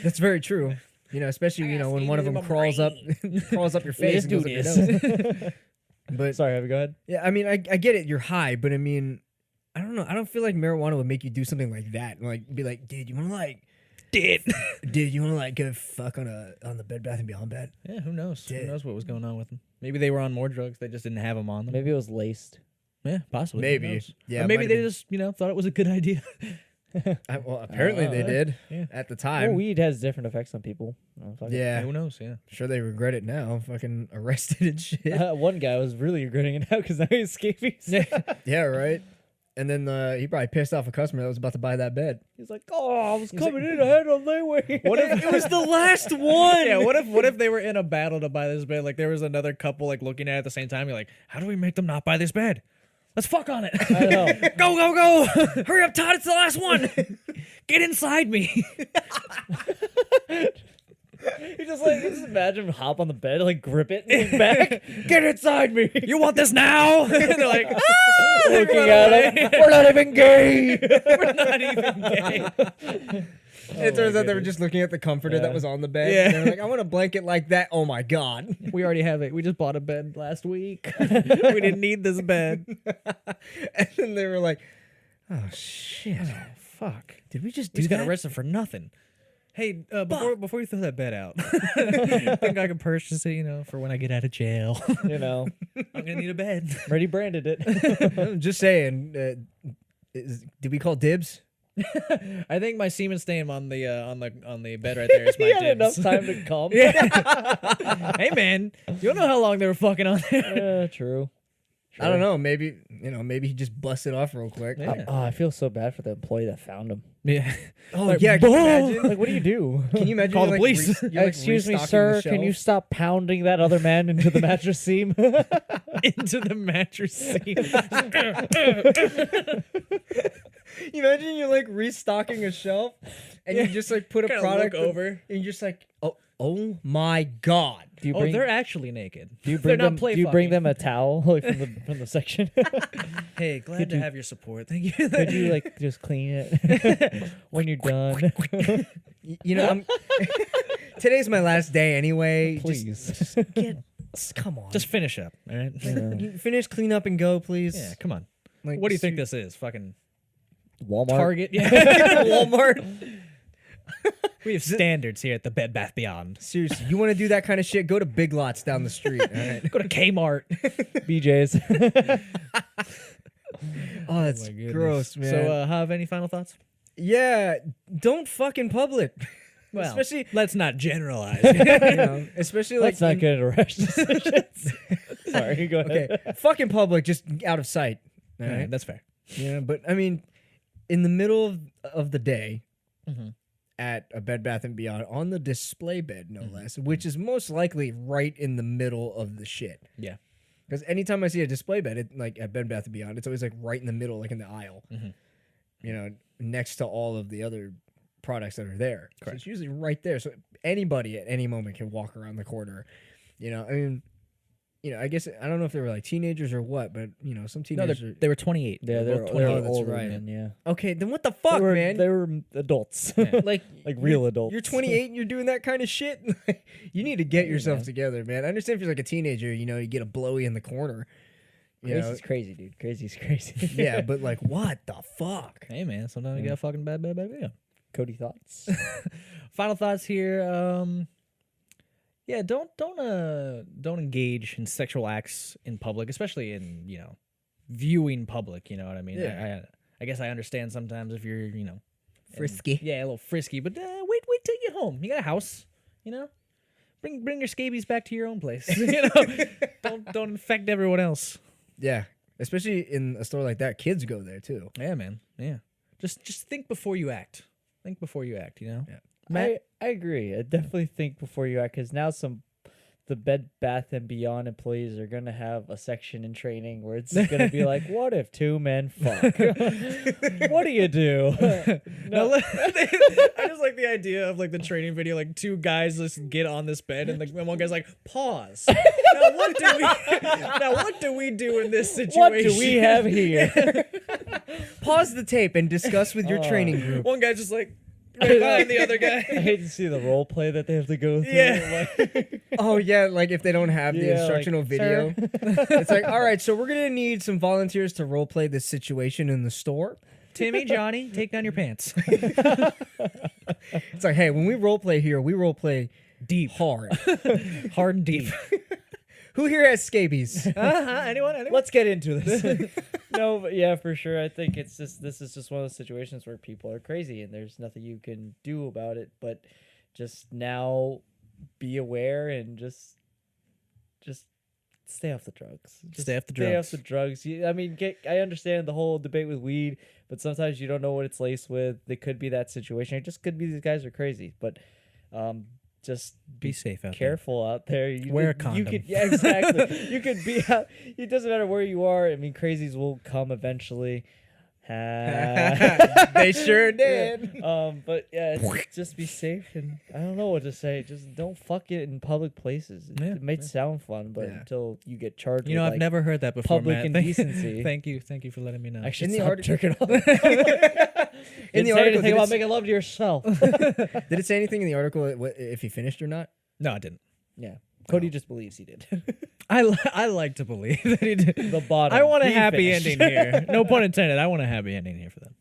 that's very true. You know, especially you know when one of them crawls up your face let's and do goes up your this. nose. But Sorry, Javi, go ahead. yeah, I mean, I get it. You're high, but I mean, I don't know. I don't feel like marijuana would make you do something like that. And like, be like, dude, you want to like, dude, you want to like go fuck on the Bed Bath & Beyond bed? Yeah, who knows? Did. Who knows what was going on with them? Maybe they were on more drugs. They just didn't have them on them. Maybe it was laced. Yeah, possibly. Who Maybe. knows? Yeah, Or maybe might they have been. just, thought it was a good idea. Well, apparently they did Yeah. at the Well, time. weed has different effects on people. Oh, fuck it. Yeah, Who knows? Yeah. sure they regret it now. Fucking arrested and shit. One guy was really regretting it now because now he's scabies. Yeah, right. And then he probably pissed off a customer that was about to buy that bed. He's like, oh, I was coming in. I had a layaway. What if It was the last one. Yeah, what if they were in a battle to buy this bed? Like there was another couple like looking at it at the same time. You're like, how do we make them not buy this bed? Let's fuck on it. I know. Go! Hurry up, Todd! It's the last one. Get inside me. You just imagine him hop on the bed, like grip it, and look back. Get inside me. You want this now? And they're like, ah! Looking at him. We're not even gay. We're not even gay. It turns out they were just looking at the comforter that Yeah. was on the bed. Yeah. And they're like, I want a blanket like that. Oh my God. We already have it. We just bought a bed last week. We didn't need this bed. And then they were like, oh shit. Fuck. Did we just We do just got that? arrested for nothing. Hey, before you throw that bed out, I think I can purchase it, for when I get out of jail. You know, I'm gonna need a bed. Brady branded it. I'm just saying. Did we call dibs? I think my semen stain on the bed right there is my He had dibs. enough time to come. Hey man, you don't know how long they were fucking on there. True. I don't know. Maybe he just busted off real quick. Yeah. I feel so bad for the employee that found him. Yeah. Oh Like, yeah. Can you imagine? Like, what do you do? Can you imagine? Call you're, the like, police. you're, like, Excuse me, restocking sir. the Can you shelf? stop pounding that other man into the mattress seam? Into the mattress seat. You imagine you're like restocking a shelf and you just like put a Kinda product look over. and you're just like, oh, Oh my God. Do you Oh, bring? they're actually naked. do you They're bring not them? play Do you bring fucking. them a towel like from the section? Hey, glad Could to you- have your support. Thank you. Could you like just clean it when you're done? You know, today's my last day anyway. Please. Come on. Just finish up, all right? You finish, clean up, and go, please. Yeah, come on. Like, What do you think this is? Fucking Walmart. Target? Yeah. Walmart. We have standards here at the Bed Bath Beyond. Seriously, you want to do that kind of shit? Go to Big Lots down the street. All right. Go to Kmart. BJ's. Oh, that's my goodness. gross, man. So, have any final thoughts? Yeah, don't fuck in public. Well, Especially- let's not generalize. You know, especially like Let's not get into rash decisions. Sorry, go ahead. okay, fuck in public, just out of sight. All All right. right, that's fair. Yeah, but I mean, in the middle of the day, Mhm. at a Bed Bath and Beyond on the display bed, Mm-hmm. no less, which is most likely right in the middle of the shit. Yeah. Because anytime I see a display bed, like at Bed Bath and Beyond, it's always like right in the middle, like in the aisle. Mhm. You know, next to all of the other products that are there. So Correct. it's usually right there. So anybody at any moment can walk around the corner. You know, I mean, you know, I guess I don't know if they were like teenagers or what, but you know, some No, teenagers. they were 28. Yeah, They're they're, both they're 28. that's older right. men, yeah. Okay, then what the fuck, they were, man? They were adults. Like real you're- adults. You're 28 and you're doing that kind of shit. You need to get Yeah, yourself man. together, man. I understand if you're like a teenager, you know, you get a blowy in the corner. You know, Crazy's crazy, dude. Crazy's crazy. yeah, but like, what the fuck? Hey, man, sometimes you got fucking bad. Cody, thoughts? Final thoughts here. Yeah, don't engage in sexual acts in public, especially in viewing public. You know what I mean? Yeah. I guess I understand sometimes if you're Frisky. yeah, a little frisky, but wait till you get home. You got a house, Bring your scabies back to your own place. Don't infect everyone else. Yeah, especially in a store like that, kids go there too. Yeah, man. Yeah, just think before you act. Think before you act. Yeah. Matt? I agree. I definitely think before you act, because now the Bed Bath and Beyond employees are gonna have a section in training where it's gonna be like, what if two men fuck? What do you do? No, I just like the idea of like the training video, like two guys just get on this bed and one guy's like, pause. Now what do we do in this situation? What do we have here? Pause the tape and discuss with your training group. One guy's just like right behind the other I guy. hate to see the role play that they have to go through. Yeah. Like, Oh yeah, like if they don't have the Yeah, like, instructional video, it's like, all right, so we're gonna need some volunteers to role play this situation in the store. Timmy, Johnny, take down your pants. It's like, hey, when we role play here, we role play Deep, hard. hard and deep. Who here has scabies? Anyone? let's get into this. No, but yeah, for sure. I think this is just one of those situations where people are crazy and there's nothing you can do about it. But just now, be aware and just stay off the drugs. Just Stay off the Stay drugs. off the drugs. I mean, I understand the whole debate with weed, but sometimes you don't know what it's laced with. It could be that situation. It just could be these guys are crazy. But just Be safe out careful out there. You Wear a You condom. could, yeah, exactly. You could be out. It doesn't matter where you are. I mean, crazies will come eventually. They sure did. Yeah. But yeah, just be safe, and I don't know what to say. Just don't fuck it in public places. Yeah, It might sound fun, but Yeah. until you get charged, You know, with, I've like, never heard that before. public Matt. indecency. Thank you for letting me know. I should In the stop article- jerking off. In Didn't the say article, anything did about it, making love to yourself. did it say anything in the article if he finished or not? No, I didn't. Yeah, Cody just believes he did. I like to believe that he did. The bottom. I want a he happy finished. ending here. No pun intended. I want a happy ending here for them.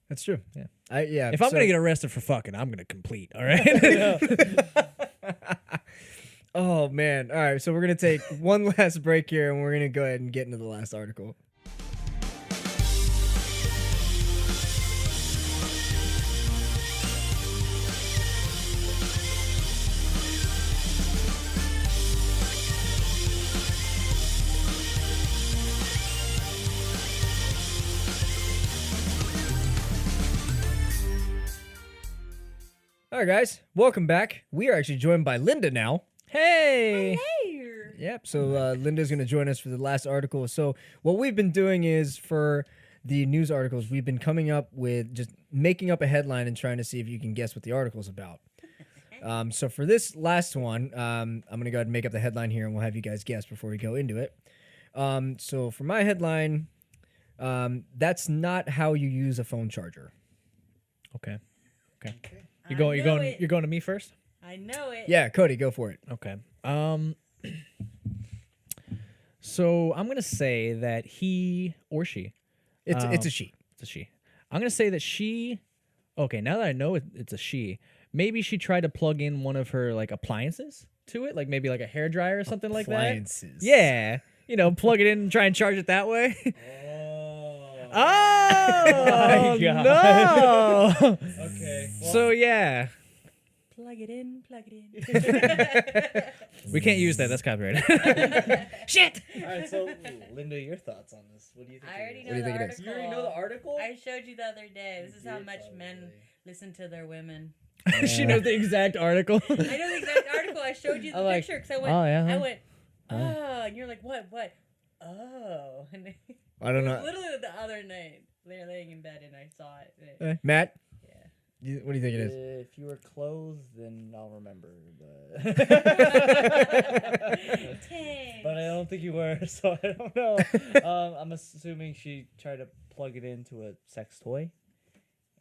That's true. Yeah. If If I'm so- gonna get arrested for fucking, I'm gonna complete. All right. Oh man! All right, so we're gonna take one last break here, and we're gonna go ahead and get into the last article. All right, guys, welcome back. We are actually joined by Linda now. Hey. Yep. So Linda's going to join us for the last article. So what we've been doing is for the news articles, we've been coming up with just making up a headline and trying to see if you can guess what the article's about. So for this last one, I'm gonna go ahead and make up the headline here, and we'll have you guys guess before we go into it. So for my headline, that's not how you use a phone charger. Okay. I know it. You're going to me first? I know it. Yeah, Cody, go for it. Okay. So I'm gonna say that he or she. It's a she. It's a she. I'm gonna say that she. Okay, now that I know it's a she, maybe she tried to plug in one of her like appliances to it, like maybe like a hairdryer or something like that. Appliances. Yeah, plug it in and try and charge it that way. Oh my God. no! Okay. So yeah, Plug it in. we can't use that. That's copyrighted. Shit. All right, so Linda, your thoughts on this? What do you think? I already What do know you the think it is? article. You already know the article? I showed you the other day. This is how did much men probably. listen to their women. She knows the exact article. I know the exact article. I showed you the I'm like, picture because I went. oh, yeah, I huh? went. Oh, and you're like, what? Oh, and it I don't was know. literally the other night. They're laying in bed and I saw it. Matt, Yeah. what do you think it is? If you were clothed, then I'll remember. But I don't think you were, so I don't know. I'm assuming she tried to plug it into a sex toy.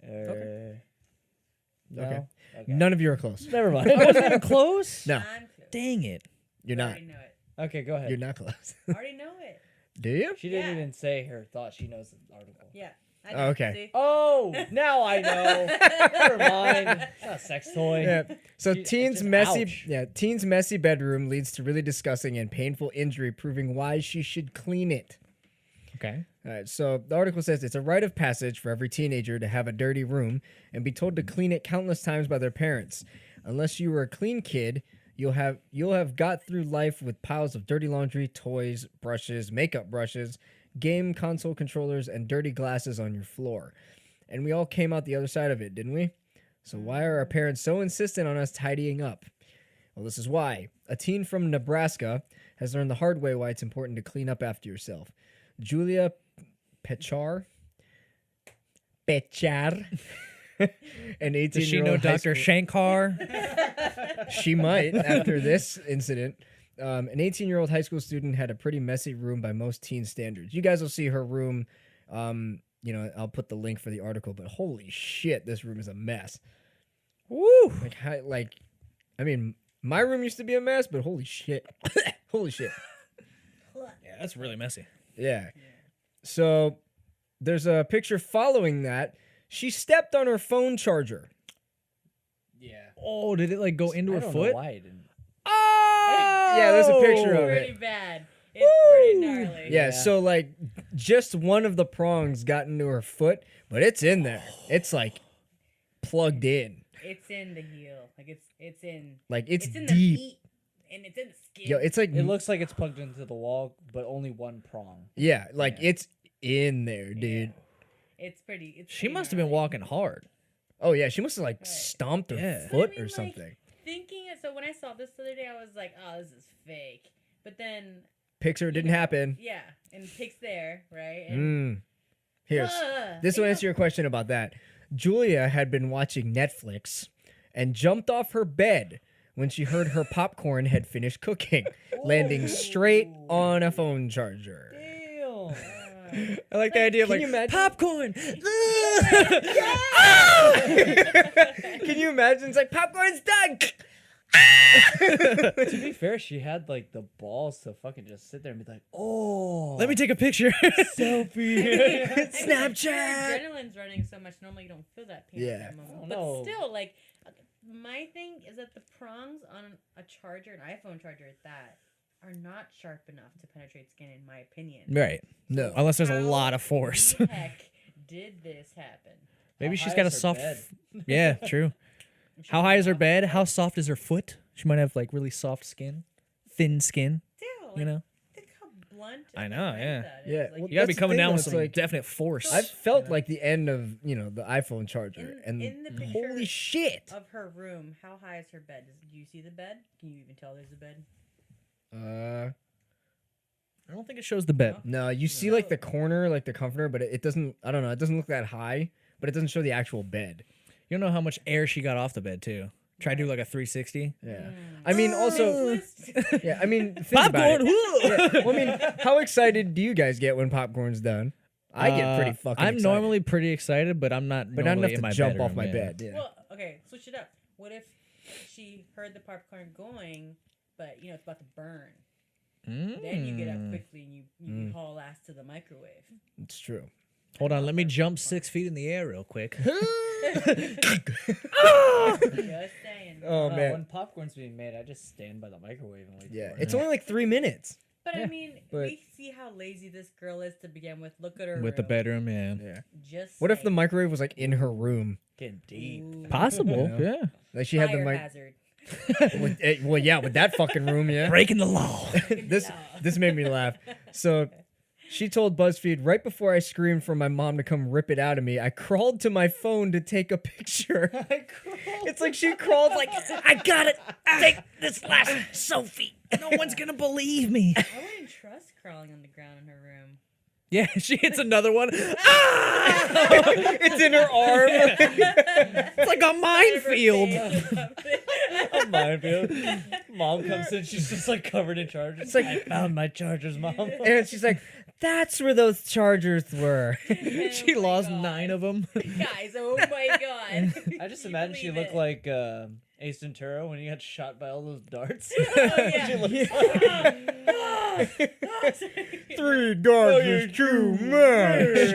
Okay. No? Okay. Okay. None of you are close. Never mind. I wasn't even close. No, I'm close. Dang it. you're I not. already know it. Okay, go ahead. You're not close. I already know it. Do you? She didn't Yeah. even say her thought. She knows the article. Yeah. I Oh, know. okay. See? Oh, now I know. Never mind. It's not a sex toy. Yeah. So She- teen's just messy, ouch. teen's messy bedroom leads to really disgusting and painful injury, proving why she should clean it. Okay. All right. So the article says it's a rite of passage for every teenager to have a dirty room and be told to clean it countless times by their parents. Unless you were a clean kid, you'll have got through life with piles of dirty laundry, toys, brushes, makeup brushes, game console controllers, and dirty glasses on your floor. And we all came out the other side of it, didn't we? So why are our parents so insistent on us tidying up? Well, this is why. A teen from Nebraska has learned the hard way why it's important to clean up after yourself. Julia Pechar, an 18-year-old Does she know Dr. Shankar? She might after this incident. An 18-year-old high school student had a pretty messy room by most teen standards. You guys will see her room. I'll put the link for the article, but holy shit, this room is a mess. Woo! I mean, my room used to be a mess, but holy shit. Holy shit. Yeah, that's really messy. Yeah. So there's a picture following that. She stepped on her phone charger. Yeah. Oh, did it like go into I her don't foot? know why I didn't. Oh! Yeah, there's a picture of Pretty it. bad. It's pretty gnarly. Yeah, Yeah. so like just one of the prongs got into her foot, but it's in there. It's like plugged in. It's in the heel. Like it's in. Like it's in the deep. meat, and it's in the skin. Yo, it's like It looks like it's plugged into the wall, but only one prong. yeah, like it's in there, dude. It's pretty. It's She pretty must have been gnarly. walking hard. Oh yeah, she must have like Right. stomped her Yeah. foot But I or mean, something. Thinking it. So when I saw this the other day, I was like, "Oh, this is fake." But then, Picture didn't happen. yeah, and pics there, right? And, Here's this will answer your question about that. Julia had been watching Netflix and jumped off her bed when she heard her popcorn had finished cooking, landing straight on a phone charger. Damn. I like the idea of Can like you imagine? popcorn. Can you imagine? It's like popcorn's done. To be fair, she had like the balls to fucking just sit there and be like, "Oh, Let me take a picture. selfie." Snapchat. Your adrenaline's running so much. Normally, you don't feel that pain Yeah. at that moment. Oh, But no. still, like, my thing is that the prongs on a charger, an iPhone charger at that, are not sharp enough to penetrate skin, in my opinion. Right. No. Unless there's a How lot of force. the heck did this happen? Maybe How she's high got a is her soft. bed? Yeah, true. How high is her bed? How soft is her foot? She might have like really soft skin, thin skin. Still, like, You know, think how blunt. I and know, fine yeah. that is. Yeah, Like, well, you gotta be That's the coming thing, down with it's some like- definite force. I've felt like the end of the iPhone charger, In and the picture holy shit. of her room, how high is her bed? Do you see the bed? Can you even tell there's a bed? I don't think it shows the bed. No, you see like the corner, like the comforter, but it doesn't. I don't know. It doesn't look that high, but it doesn't show the actual bed. You don't know how much air she got off the bed too. Try to do like a 360. Yeah. I mean, also, yeah. I mean, think about Popcorn. it. Yeah. Well, I mean, how excited do you guys get when popcorn's done? I get pretty fucking. I'm excited, normally pretty excited, but I'm not. but not enough in to my jump bedroom, off my yeah. bed. Yeah. Well, okay, switch it up. What if she heard the popcorn going, but you know it's about to burn? Then you get up quickly and you haul ass to the microwave. It's true. Hold on, let me jump 6 feet in the air real quick. Just saying. Oh man. When popcorn's being made, I just stand by the microwave and wait Yeah. for it. It's only like 3 minutes. But I mean, but- we see how lazy this girl is to begin with. Look at her With the room. bedroom, yeah. Yeah. Just What if the saying. microwave was like in her room? Getting deep. Ooh. Possible, Yeah. yeah. Like she had the Fire mic. hazard. Well, yeah, with that fucking room, yeah. Breaking the law. This made me laugh. So she told BuzzFeed, right before I screamed for my mom to come rip it out of me, I crawled to my phone to take a picture. It's like she crawled like, I got it. Take this last selfie. No one's gonna believe me. I wouldn't trust crawling on the ground in her room. Yeah, she hits another one. It's in her arm. It's like a minefield. A minefield. Mom comes in, she's just like covered in chargers. It's like- I found my chargers, Mom. And she's like, that's where those chargers were. She lost 9 of them. Guys, oh my god. I just Can you imagine she believe looked it? like Ace Ventura when he got shot by all those darts. Oh, yeah. 3 dogs is too much.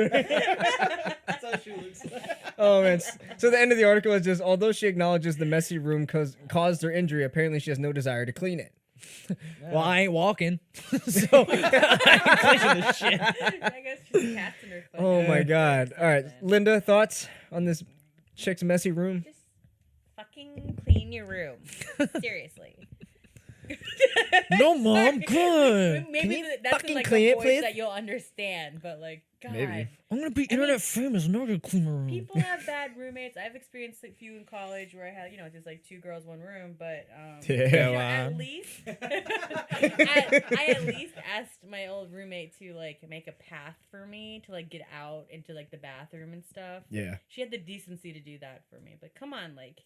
That's how she looks like. Oh man! So the end of the article is just, although she acknowledges the messy room caused her injury, apparently she has no desire to clean it. Well, I ain't walking, so I ain't cleaning this shit. I guess she's cats in her foot. Oh my god! All right, Linda, thoughts on this chick's messy room? Just fucking clean your room. Seriously. No, Mom, good. Maybe you that's fucking in like clean a it, voice please? that you'll understand, but like, God. Maybe. I'm gonna be internet famous. I'm not gonna clean my room. People have bad roommates. I've experienced a few in college where I had, just like 2 girls, 1 room, but Yeah. at least I at least asked my old roommate to like make a path for me to like get out into like the bathroom and stuff. Yeah. She had the decency to do that for me. But come on, like,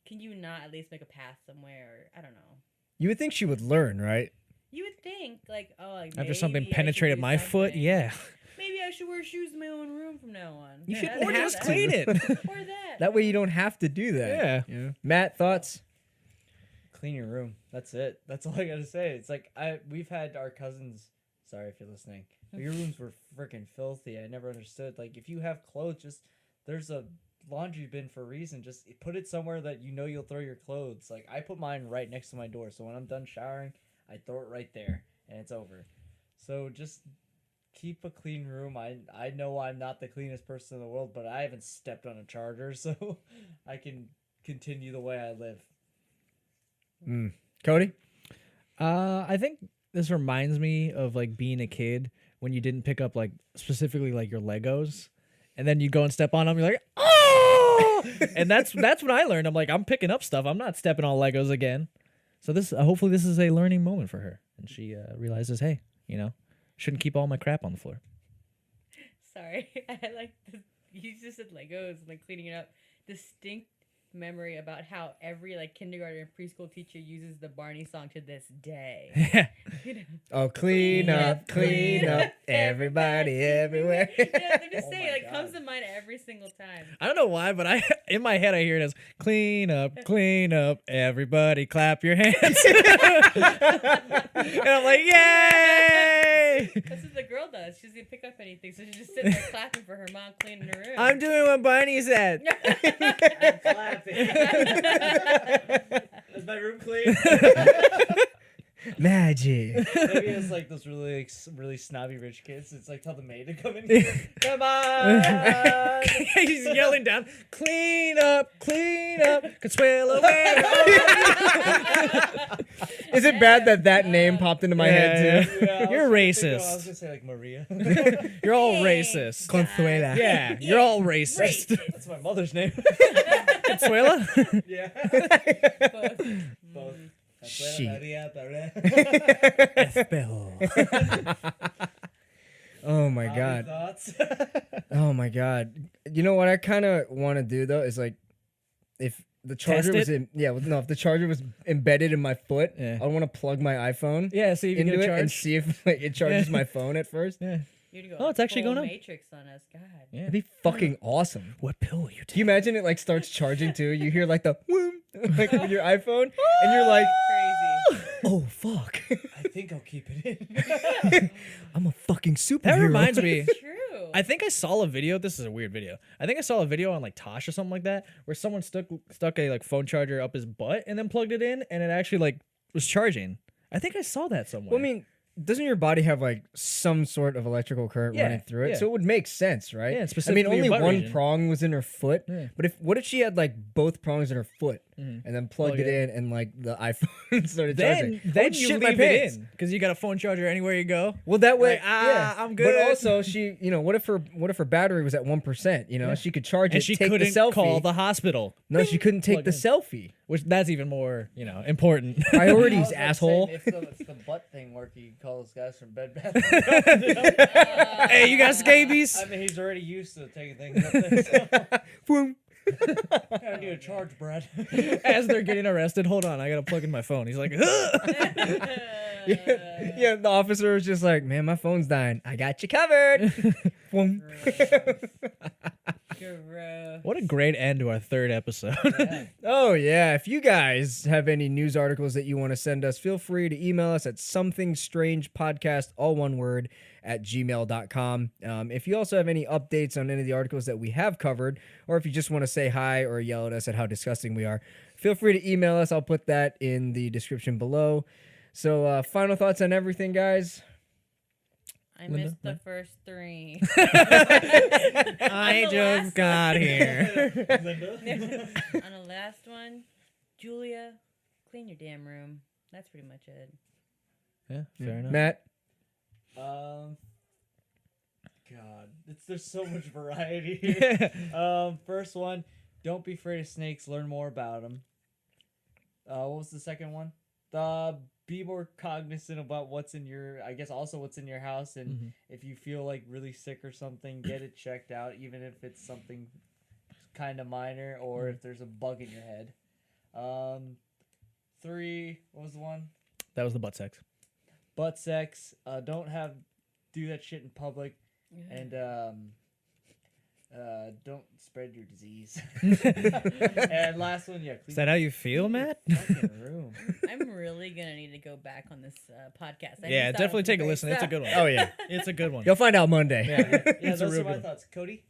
can you not at least make a path somewhere? I don't know. You would think she would learn, right? You would think like, oh, like After something maybe I should penetrated do my foot, something. yeah. Maybe I should wear shoes in my own room from now on. You should That's Or have just to. clean it. Or that. That way you don't have to do that. Yeah. Matt, thoughts? Clean your room. That's it. That's all I gotta say. It's like we've had our cousins. Sorry if you're listening. But your rooms were freaking filthy. I never understood. Like if you have clothes, just there's a laundry bin for a reason. Just put it somewhere that you know you'll throw your clothes. Like I put mine right next to my door, so when I'm done showering, I throw it right there, and it's over. So just keep a clean room. I know I'm not the cleanest person in the world, but I haven't stepped on a charger, so I can continue the way I live. Cody? I think this reminds me of like being a kid when you didn't pick up like specifically like your Legos, and then you go and step on them. You're like, oh, and that's when I learned. I'm like, I'm picking up stuff. I'm not stepping on Legos again. So this hopefully this is a learning moment for her, and she realizes, hey, shouldn't keep all my crap on the floor. Sorry, I like you just said Legos and like cleaning it up. Distinct memory about how every like kindergarten and preschool teacher uses the Barney song to this day. Yeah. Oh, clean up, everybody, everywhere. Yeah, they're just Oh saying my like comes God. to mind every single time. I don't know why, but in my head I hear it as clean up, everybody clap your hands. And I'm like, yay! That's what the girl does. She doesn't pick up anything, so she's just sitting there clapping for her mom cleaning her room. I'm doing what Barney said. Clapping. Is my room clean? Magic. Maybe it's like those really snobby rich kids. It's like tell the maid to come in here. Come on. He's yelling down, clean up, Consuelo. Is it bad that name popped into my head too? Yeah, You're I was racist. gonna say like Maria. You're all Thanks, racist. Consuela. Yeah, you're all racist. That's my mother's name. Consuela? Yeah. Both. Both. Shit. Maria, Maria. Oh my Bobby, god. thoughts? Oh my god. You know what I kind of want to do though is like if the charger Test was it? if the charger was embedded in my foot, Yeah. I want to plug my iPhone Yeah, see if you into get a it charge. and see if like it charges my phone at first. Yeah. You'd go Oh, it's actually full going up. Matrix on us. God. Yeah. It'd be fucking awesome. What pill will you Can take? you imagine it like starts charging too? You hear like the whoom, like with your iPhone, and you're like, Crazy. oh fuck, I think I'll keep it in. I'm a fucking superhero. That reminds me. True. I think I saw a video. This is a weird video. I think I saw a video on like Tosh or something like that, where someone stuck a like phone charger up his butt and then plugged it in, and it actually like was charging. I think I saw that somewhere. Well, I mean, doesn't your body have like some sort of electrical current Yeah, running through it? yeah. So it would make sense, right? Yeah, I mean, specifically only your butt one region. prong was in her foot. Yeah. But what if she had like both prongs in her foot and then plugged Plug it it in and like the iPhone started charging? I then would you shit my leave it pants. in because you got a phone charger anywhere you go. Well, that way, Like, I'm But good. also, she, what if her battery was at 1%? You know, she could charge And it, she take the couldn't selfie. call the hospital. No, she couldn't take Plug the in. selfie. Which that's even more, important. Priorities, asshole. If the butt thing worked, you can call those guys from Bed Bath. Hey, you got scabies? I mean, he's already used to taking things up there. So. Boom. I need a charge, Brad. As they're getting arrested, hold on, I gotta plug in my phone. He's like, Yeah, the officer was just like, man, my phone's dying. I got you covered. Boom. Gross. what a great end to our third episode. Oh, yeah. If you guys have any news articles that you want to send us, feel free to email us at somethingstrangepodcast, all one word, at gmail.com. If you also have any updates on any of the articles that we have covered, or if you just want to say hi or yell at us at how disgusting we are, feel free to email us. I'll put that in the description below. So, final thoughts on everything, guys? I Linda? missed the first 3. I On the just last got here. On the last one, Julia, clean your damn room. That's pretty much it. Yeah, fair enough. Matt? God, there's so much variety here. First one, don't be afraid of snakes. Learn more about them. What was the second one? Be more cognizant about what's in your house, and if you feel like really sick or something, get it checked out, even if it's something kind of minor or if there's a bug in your head. 3, what was the one? That was the butt sex. Butt sex. Do that shit in public, and don't spread your disease. And last one, Is that how you feel, Matt? fucking room. I'm really going to need to go back on this podcast. I Yeah, missed out definitely on take a great listen. It's a stuff. good one. Oh, yeah. It's a good one. You'll find out Monday. Yeah, It's a those real are my good thoughts. Cody?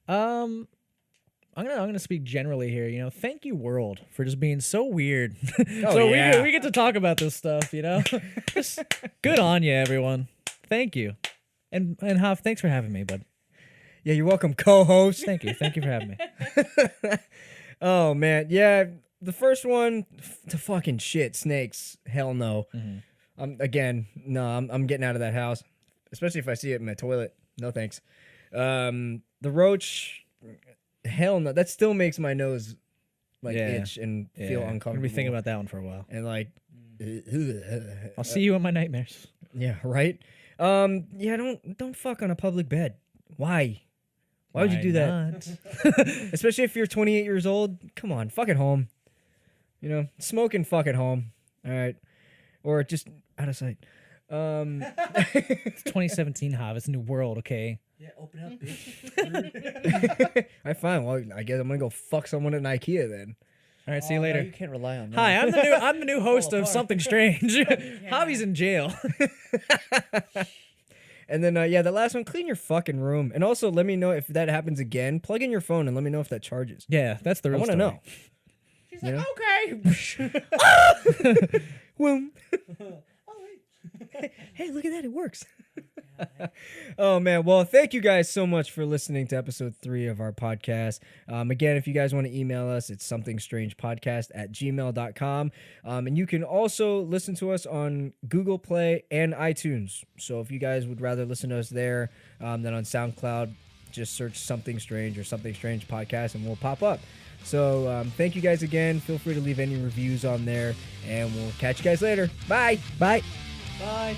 I'm gonna speak generally here. Thank you, world, for just being so weird. So yeah. we get to talk about this stuff. Just good on you, everyone. Thank you, and Huff, thanks for having me, bud. Yeah, you're welcome, co-host. Thank you for having me. Oh, man. Yeah, the first one, to fucking shit. Snakes. Hell no. Again, no, I'm getting out of that house, especially if I see it in my toilet. No thanks. The roach, hell no. That still makes my nose itch and feel I'm uncomfortable. gonna be thinking about that one for a while. And like, I'll see you in my nightmares. yeah, right. Yeah, don't fuck on a public bed. Why? Why would you do that? Especially if you're 28 years old. Come on, fuck at home. Smoke and fuck at home. All right, or just out of sight. It's 2017, Hav. It's a new world, okay? Yeah, open up, bitch. I fine. Well, I guess I'm gonna go fuck someone at IKEA then. All right, see you later. You can't rely on that. Hi, I'm the new host of Something Strange. Javy's in jail. And then, the last one, clean your fucking room. And also, let me know if that happens again. Plug in your phone and let me know if that charges. Yeah, that's the I real want to story. know. She's You like, know? okay. Boom. Hey, look at that. It works. Oh, man. Well, thank you guys so much for listening to episode 3 of our podcast. Again, if you guys want to email us, it's somethingstrangepodcast@gmail.com. And you can also listen to us on Google Play and iTunes. So if you guys would rather listen to us there than on SoundCloud, just search Something Strange or Something Strange Podcast and we'll pop up. So thank you guys again. Feel free to leave any reviews on there and we'll catch you guys later. Bye. Bye. Bye.